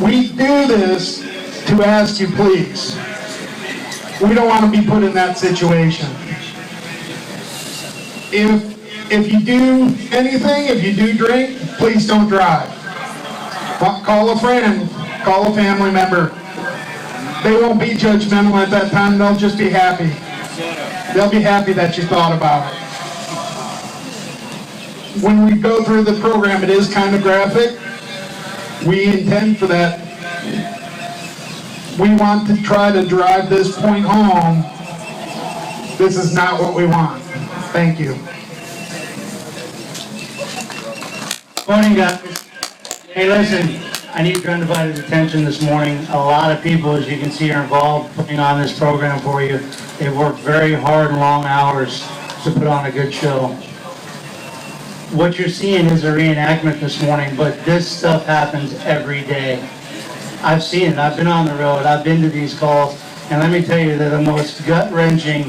We do this to ask you, please. We don't want to be put in that situation. If you do anything, if you do drink, please don't drive. Call a friend, call a family member. They won't be judgmental at that time, they'll just be happy. They'll be happy that you thought about it. When we go through the program, it is kind of graphic. We intend for that. We want to try to drive this point home. This is not what we want. Thank you. Morning, guys. Hey, listen, I need your undivided attention this morning. A lot of people, as you can see, are involved putting on this program for you. They worked very hard and long hours to put on a good show. What you're seeing is a reenactment this morning, but this stuff happens every day. I've seen it. I've been on the road. I've been to these calls, and let me tell you, they're the most gut-wrenching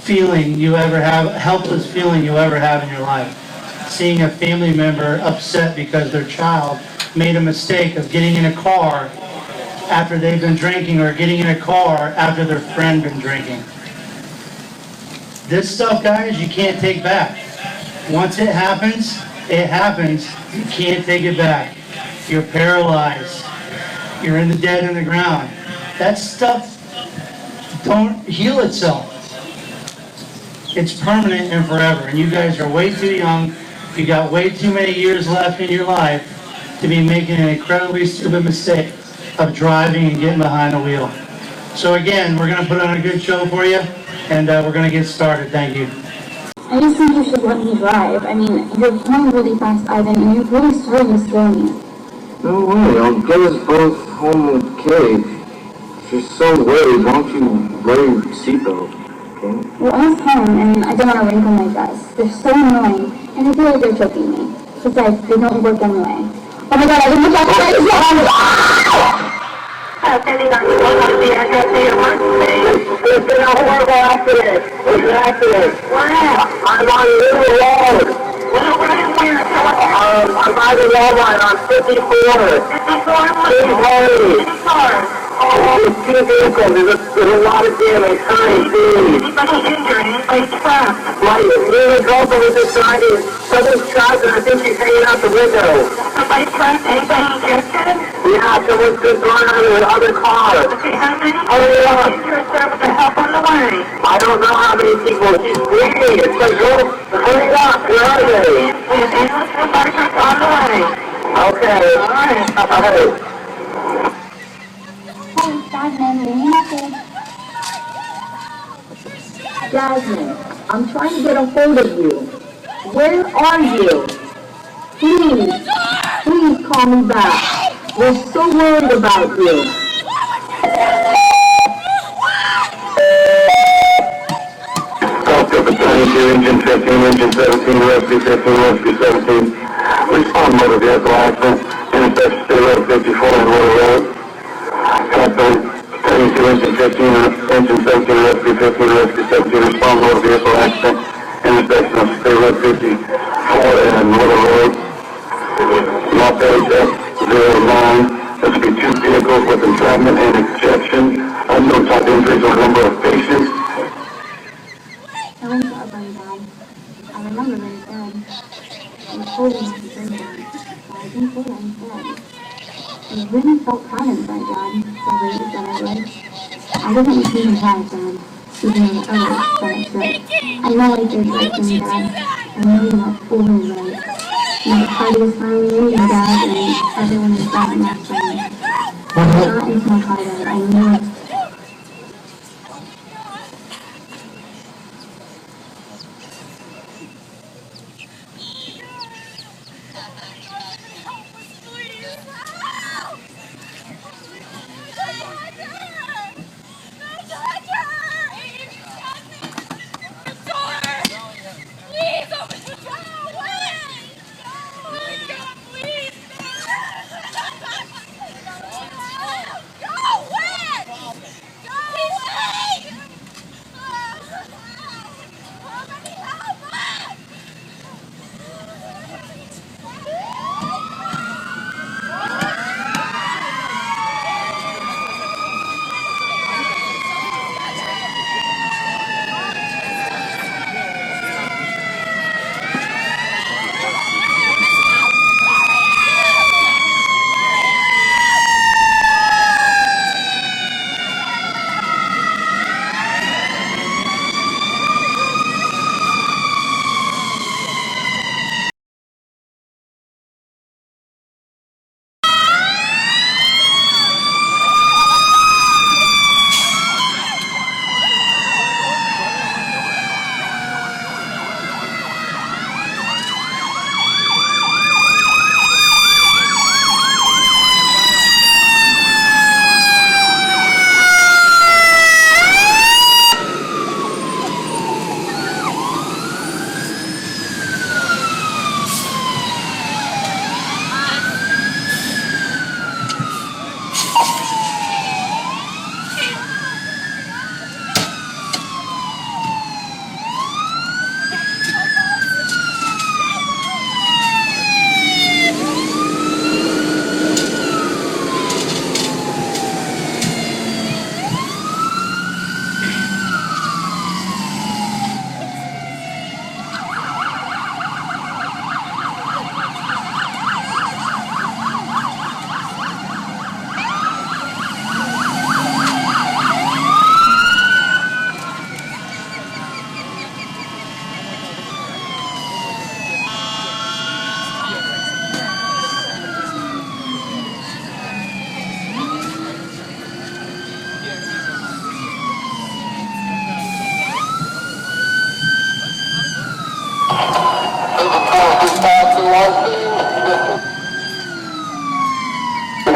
feeling you ever have, helpless feeling you ever have in your life. Seeing a family member upset because their child made a mistake of getting in a car after they've been drinking, or getting in a car after their friend been drinking. This stuff, guys, you can't take back. Once it happens, it happens. You can't take it back. You're paralyzed. You're in the dead in the ground. That stuff don't heal itself. It's permanent and forever. And you guys are way too young. You got way too many years left in your life to be making an incredibly stupid mistake of driving and getting behind the wheel. So again, we're going to put on a good show for you, and we're going to get started. Thank you. I just think you should let me drive. I mean, you're going really fast, Ivan, and you're really starting to scare me. No way, I'll get us both home with Kate. If you're so worried, why don't you wear your seatbelt, okay? Well, I was home, and I don't want to wrinkle my dress. They're so annoying, and I feel like they're choking me. Besides, they don't work anyway. Oh my god, I didn't look out for Attending on the address of your workspace. There's been a horrible accident. It's an accident. Wow. I'm on Little Road. I'm by the Walmart on 54. 54? Oh, it's two vehicles. There's a lot of damage. Sorry, please. Anybody injured? Anybody trapped? Right. Near the girl was just driving. Someone's shot, and I think she's hanging out the window. Somebody trapped? Anybody injured? Yeah, someone's just gone out of another car. Okay, how many people are injured, sir, with the help on the way? I don't know how many people. She's bleeding. It's like, go, hurry up. Where are they? We have ambulance and fire trucks on the way. Okay. All right. Jasmine, I'm trying to get a hold of you. Where are you? Please call me back. We're so worried about you. Engine 15, engine 17, rescue 15, rescue 17. Respond motor vehicle accident. Intersection State Road 54 and Water Road. Captioned. 32, engine 15, engine 17, rescue 15, rescue 17. Respond motor vehicle accident. Intersection of State Road 54 and Water Road. Los Angeles 09. There should be two vehicles with entrapment and ejection. Unknown type injuries or number of patients. I went to a bunny dad. I remember when he said, I was holding him to bring down. But I didn't say that instead. I really felt proud inside, Dad. So I said I would. I wasn't receiving pride, Dad. Even though others thought I should. I know I did right for me, Dad. I know you're not fooling right. And the party was finally ending, Dad, and everyone was back in my friend. I got into my car, Dad. I knew it.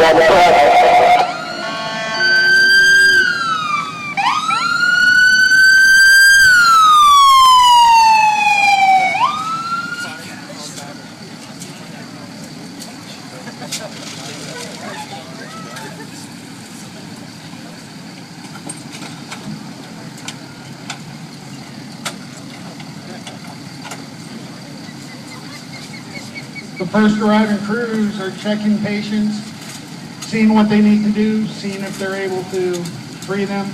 The first arriving crews are checking patients, seeing what they need to do, seeing if they're able to free them.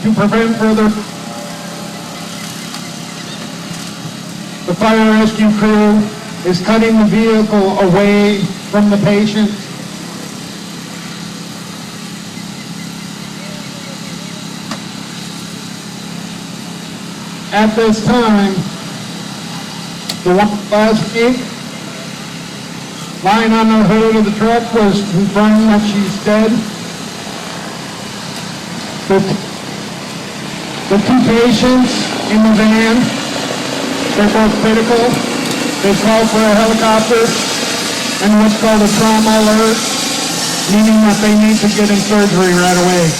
To prevent further, the fire rescue crew is cutting the vehicle away from the patient. At this time, the one last week, lying on the hood of the truck, was confirmed that she's dead. The two patients in the van, they're both critical. They called for a helicopter and what's called a trauma alert, meaning that they need to get in surgery right away.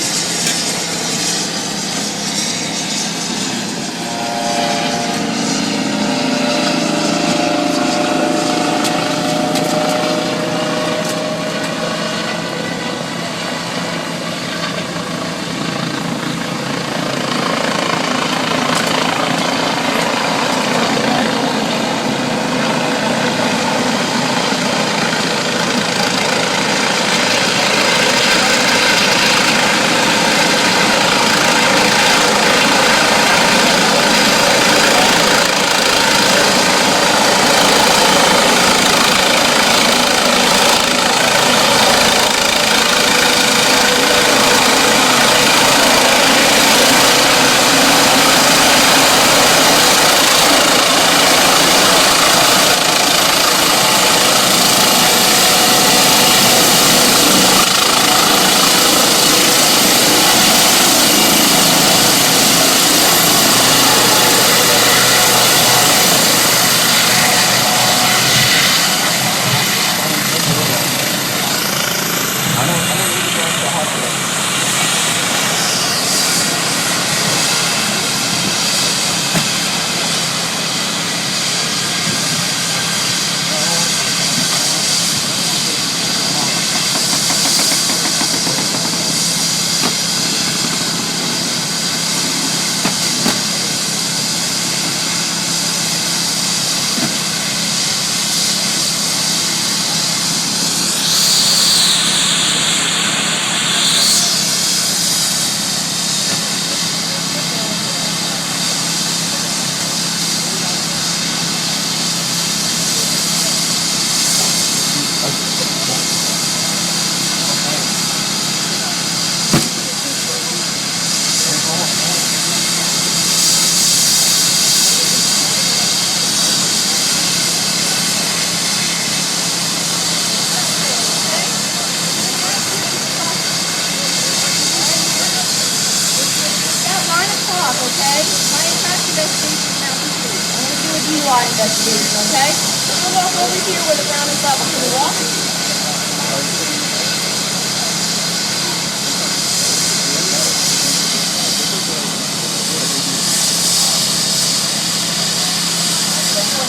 investigation in Massachusetts. I'm going to do a DUI investigation, okay? I'm going to walk over here where the ground is level. Can you walk?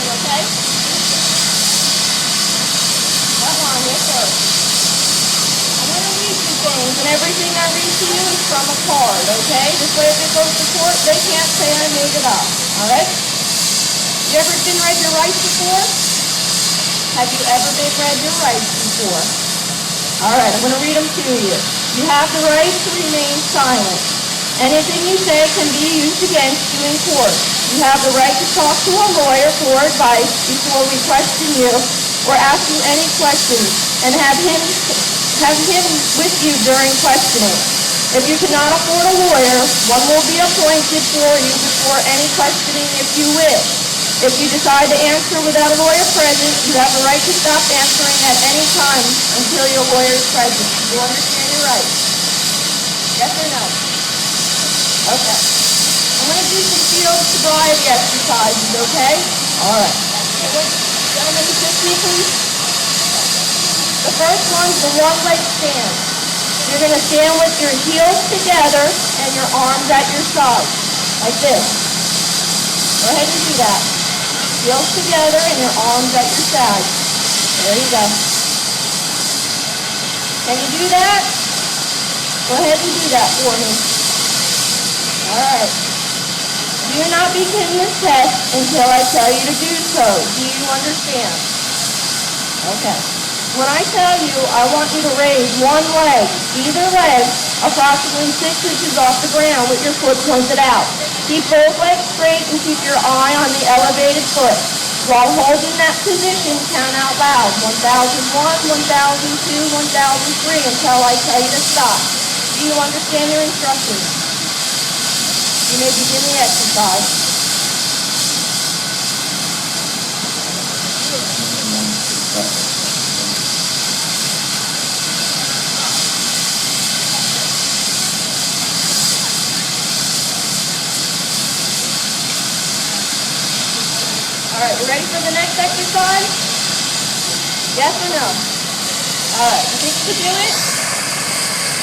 Okay? That one here first. I'm going to read you things, and everything I read to you is from a card, okay? This way if it goes to court, they can't say I made it up, alright? You ever been read your rights before? Have you ever been read your rights before? Alright, I'm going to read them to you. You have the right to remain silent. Anything you say can be used against you in court. You have the right to talk to a lawyer for advice before we question you or ask you any questions and have him with you during questioning. If you cannot afford a lawyer, one will be appointed for you before any questioning if you wish. If you decide to answer without a lawyer present, you have the right to stop answering at any time until your lawyer is present. Do you understand your rights? Yes or no? Okay. I'm going to do some field sobriety exercises, okay? All right. Gentlemen, assist me, please. The first one's the one-leg stand. You're going to stand with your heels together and your arms at your sides, like this. Go ahead and do that. Heels together and your arms at your sides. There you go. Can you do that? Go ahead and do that for me. All right. Do not begin this test until I tell you to do so. Do you understand? Okay. When I tell you, I want you to raise one leg, either leg, approximately 6 inches off the ground with your foot pointed out. Keep both legs straight and keep your eye on the elevated foot. While holding that position, count out loud. 1001, 1002, 1003 until I tell you to stop. Do you understand your instructions? You may begin the exercise. All right, you ready for the next exercise? Yes or no? All right, you think you can do it?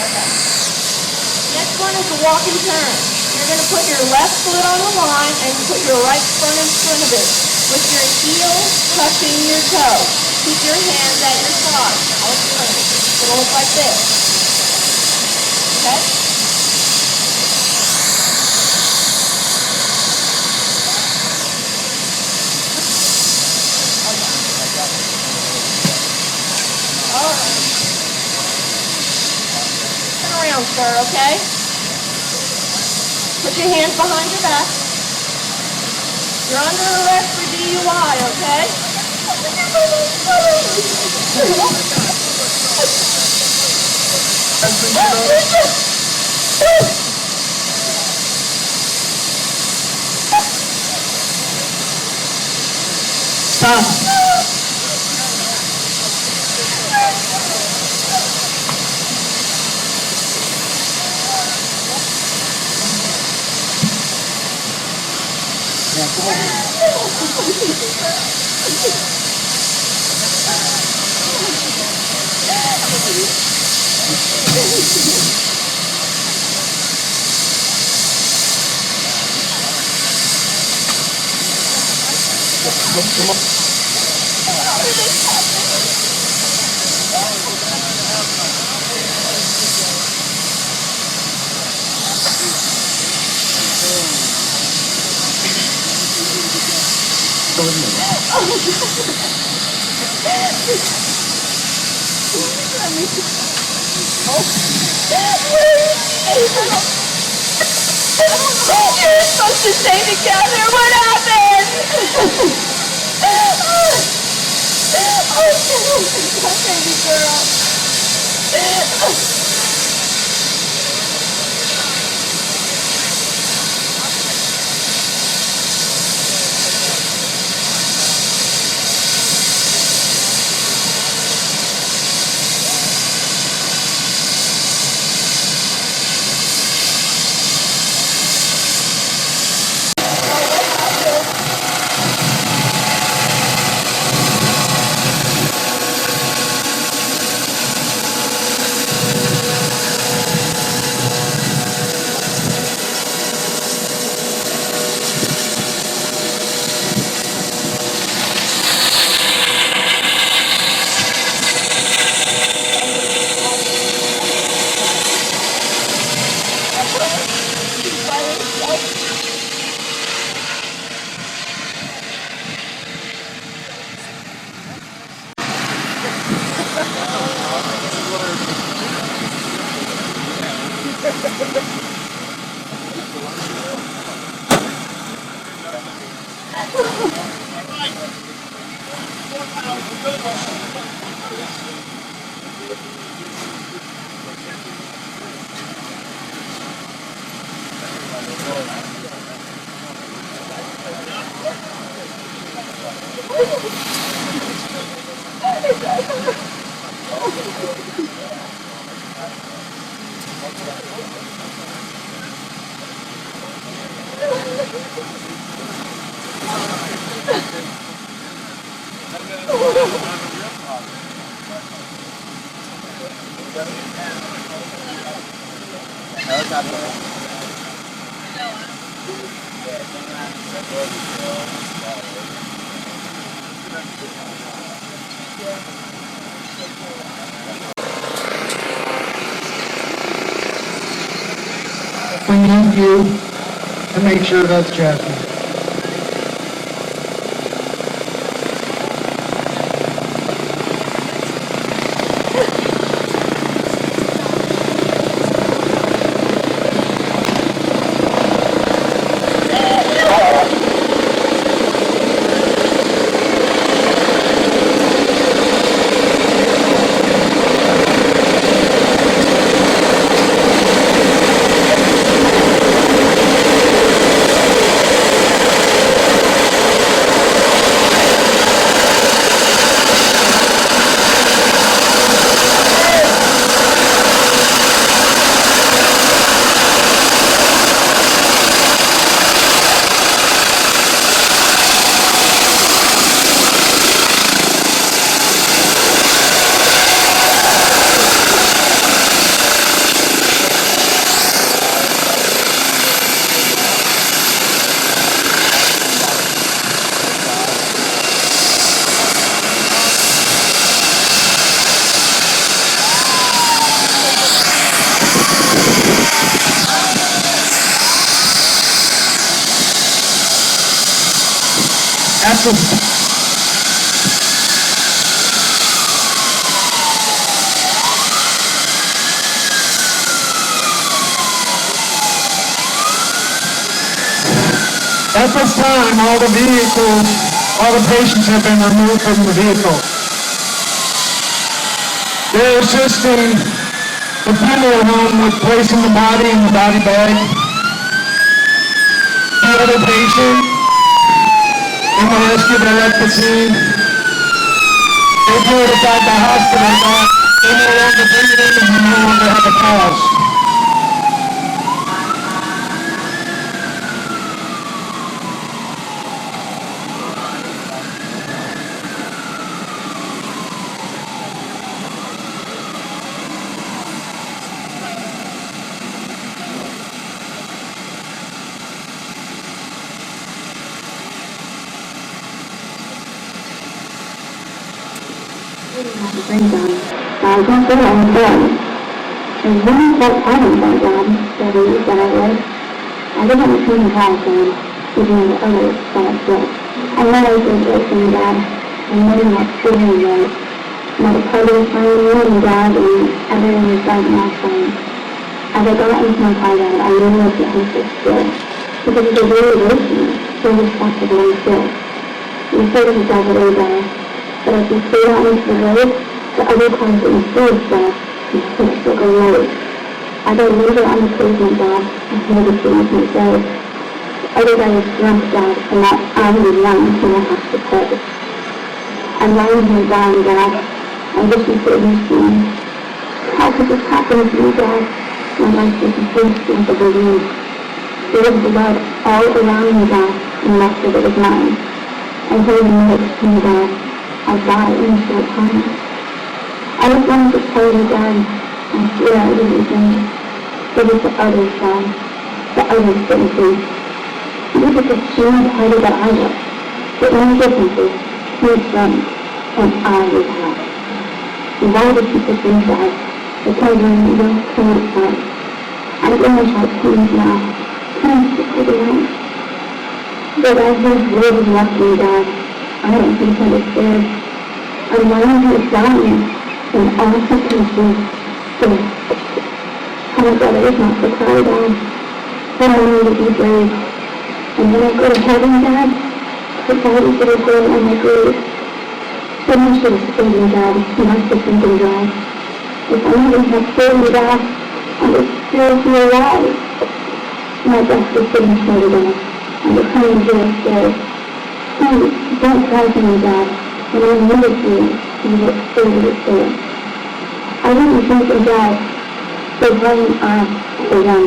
Okay. Next one is the walk and turn. You're going to put your left foot on the line and put your right foot in front of it with your heel touching your toe. Keep your hands at your side. I'll explain. It's going to look like this. Okay? All right. Turn around, sir, okay? Put your hands behind your back. You're under arrest for DUI, okay? Stop. You're supposed to stay together. What happened? My baby girl. We need you to make sure that's Jasmine. At this time, all the patients have been removed from the vehicle. They're assisting the funeral home with placing the body in the body bag. The other patient in the rescue that left the scene, they notified the hospital that they no longer breathing and no longer have a pulse. I don't feel I'm done. And when I felt having that job, that I was, I didn't have a clean house and even the others that I built. I realized it was from Dad, and maybe not feeling right. Not a part of the fine, and Dad, and everyone was driving off fine. As I got into my car ride, I realized the house was still. Because it was really racing, so responsible and still. You sort of drive it over, but as we stayed out into the road, the other cars instead stopped and couldn't still go road. As I laid on the pavement, Dad, I heard the things he said. The other guy was drunk, Dad, and that I was one who I have to pay. I'm lying here dying, Dad. I wish you could have seen me. How could this happen to me, Dad? My life was burst like a balloon. There was blood all around me, Dad, and most of it was mine. I heard the noise from Dad. I'll die in a short time. I was going to tell you, Dad. I swear I didn't think. It was the others, Dad. The others didn't think. You were the same party that I was. The only difference is, he was drunk, and I was high. And why did people think that? Because when you don't kill it first. I'm going to try things now. Please stick with the light. But as those words left me, Dad, I don't think I was scared. I'm lying here dying, and all I can see is how God is not to cry, Dad. But I need to be brave. And when I go to heaven, Dad, the bodies that are going on my grave, so finish his thinking job, he wants to think and drive. If only we had figured it out and was seriously alive. My desk is getting shorter than it, and the coming here is scary. Please, don't try for me, Dad. When I needed you, you were always there. I wouldn't think and drive, so when I began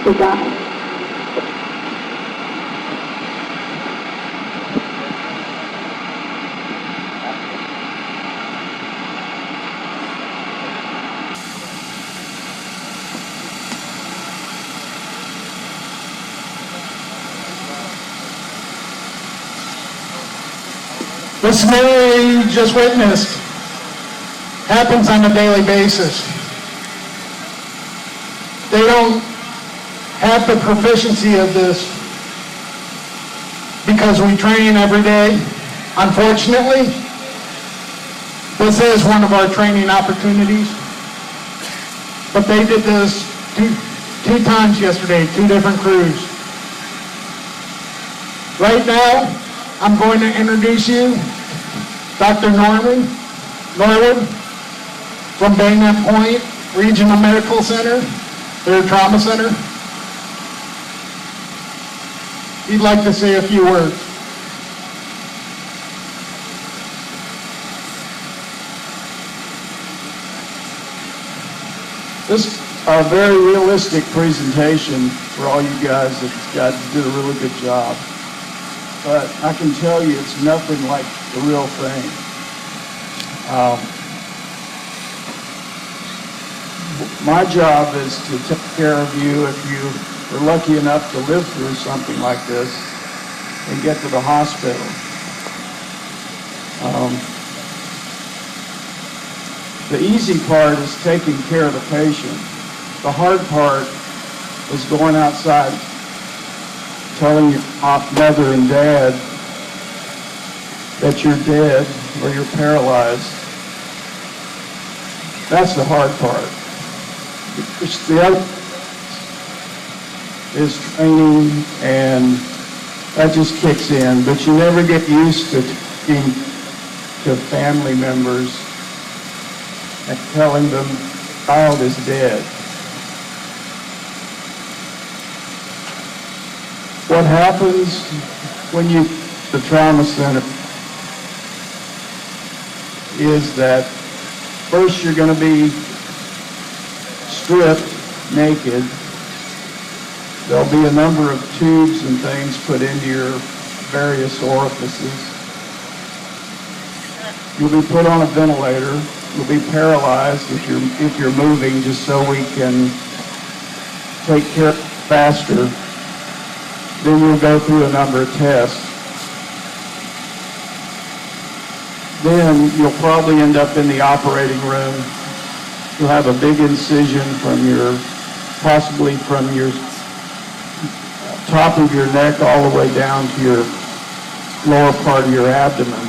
to die. The scenario you just witnessed happens on a daily basis. They don't have the proficiency of this because we train every day. Unfortunately, this is one of our training opportunities. But they did this two times yesterday, 2 different crews. Right now, I'm going to introduce you Dr. Norwood from Bayonet Point Regional Medical Center, their trauma center. He'd like to say a few words. This is a very realistic presentation for all you guys that did a really good job. But I can tell you it's nothing like the real thing. My job is to take care of you if you are lucky enough to live through something like this and get to the hospital. The easy part is taking care of the patient. The hard part is going outside telling your mother and dad that you're dead or you're paralyzed. That's the hard part. The other is training, and that just kicks in, but you never get used to talking to family members and telling them the child is dead. What happens when you the trauma center is that first you're going to be stripped naked. There'll be a number of tubes and things put into your various orifices. You'll be put on a ventilator. You'll be paralyzed if you're moving, just so we can take care of it faster. Then you'll go through a number of tests. Then you'll probably end up in the operating room. You'll have a big incision possibly from your top of your neck all the way down to your lower part of your abdomen.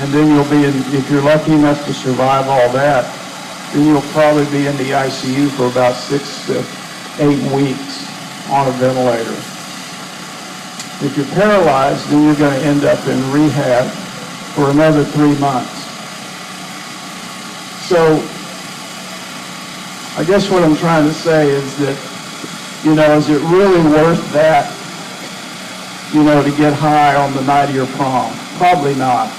And then you'll be if you're lucky enough to survive all that, then you'll probably be in the ICU for about 6 to 8 weeks on a ventilator. If you're paralyzed, then you're going to end up in rehab for another 3 months. So, I guess what I'm trying to say is that, is it really worth that, to get high on the night of your prom? Probably not.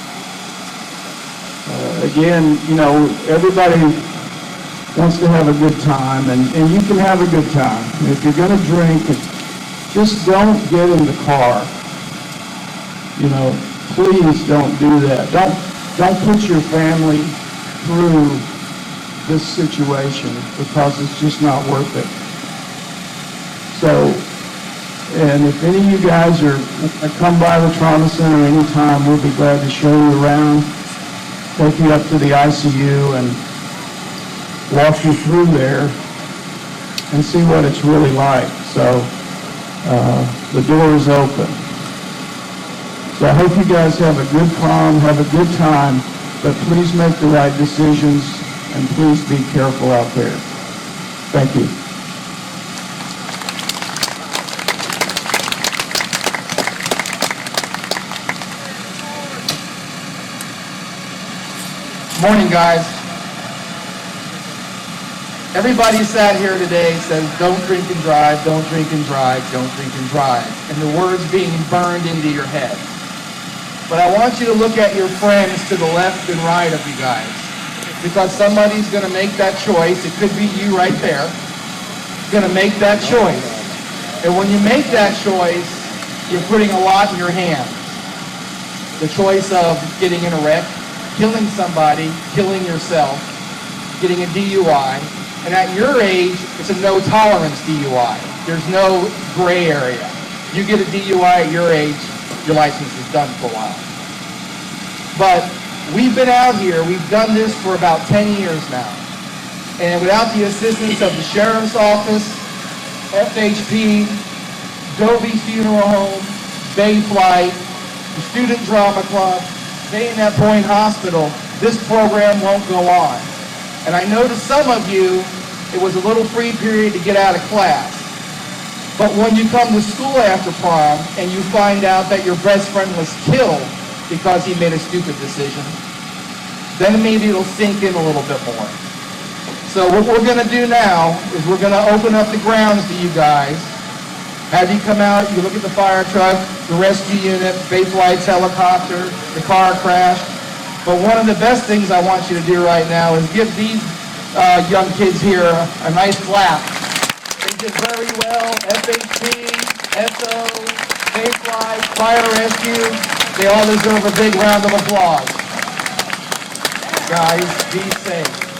Again, everybody wants to have a good time, and you can have a good time. If you're going to drink, just don't get in the car. Please don't do that. Don't put your family through this situation, because it's just not worth it. So, and if any of you guys are come by the trauma center anytime, we'll be glad to show you around, take you up to the ICU and walk you through there and see what it's really like. So the door is open. So I hope you guys have a good prom, have a good time, but please make the right decisions and please be careful out there. Thank you. Morning, guys. Everybody sat here today says, don't drink and drive, don't drink and drive, don't drink and drive. And the words being burned into your head. But I want you to look at your friends to the left and right of you guys. Because somebody's going to make that choice. It could be you right there. Going to make that choice. And when you make that choice, you're putting a lot in your hands. The choice of getting in a wreck, killing somebody, killing yourself, getting a DUI, and at your age, it's a no-tolerance DUI. There's no gray area. You get a DUI at your age, your license is done for a while. But we've been out here, we've done this for about 10 years now, and without the assistance of the Sheriff's Office, FHP, Dovey Funeral Home, Bay Flight, the Student Drama Club, Bayonet Point Hospital, this program won't go on. And I know to some of you, it was a little free period to get out of class. But when you come to school after prom and you find out that your best friend was killed because he made a stupid decision, then maybe it'll sink in a little bit more. So what we're going to do now is we're going to open up the grounds to you guys. Have you come out, you look at the fire truck, the rescue unit, Bay Flight's helicopter, the car crash. But one of the best things I want you to do right now is give these young kids here a nice clap. They did very well. FHP, SO, Bay Flight, Fire Rescue. They all deserve a big round of applause. Guys, be safe.